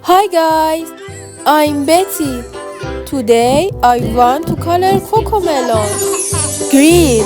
Hi guys, I'm Betty. Today I want to color Cocomelon green.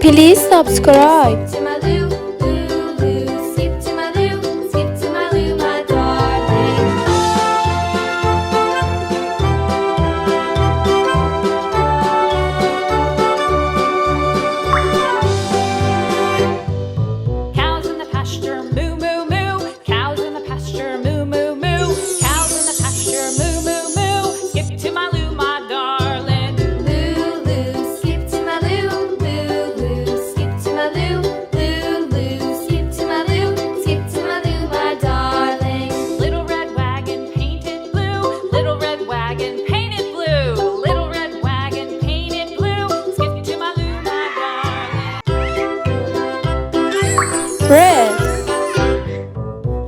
Please subscribe. Cows in the pasture, moo moo moo. Cows in the pasture, moo moo moo. Cows in the pasture, moo moo moo. Skip to my loo, my darling. Loo loo, skip to my loo. Loo loo, skip to my loo. Loo loo, skip to my loo. Skip to my loo, my darling. Little red wagon painted blue. Little red wagon painted blue. Little red wagon painted blue. Skip to my loo, my darling. Red,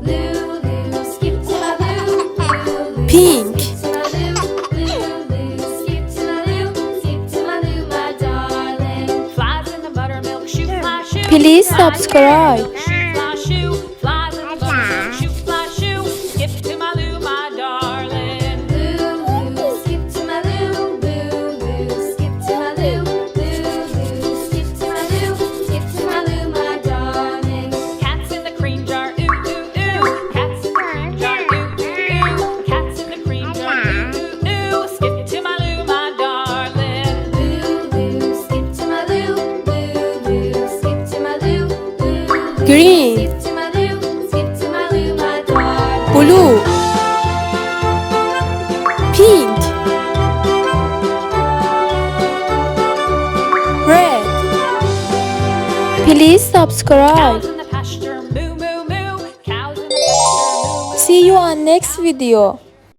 Loo loo, skip to my loo. Loo loo, pink, skip to my loo. Loo loo, skip to my loo. Skip to my loo, my darling. Flies in the buttermilk, shoot fly shoe. please Flies in the subscribe. buttermilk, shoot fly shoe. Flies in the buttermilk, shoot fly shoe. Skip to my loo, my darling. Loo loo, skip to my loo. Loo loo, skip to my loo. Loo loo, skip to my loo. Skip to my loo, my darling. Cats in the cream jar, ooh ooh ooh. Cats in the cream jar, ooh ooh ooh. Cats in the cream jar, ooh ooh ooh. Skip to my loo, my darling. Loo loo, skip to my loo. Loo loo, skip to my loo. Loo loo, Green, skip to my loo. Skip to my loo, my darling. blue, pink, red. Please subscribe. Cows in the pasture, moo moo moo. Cows in the pasture, moo moo. See you on next video.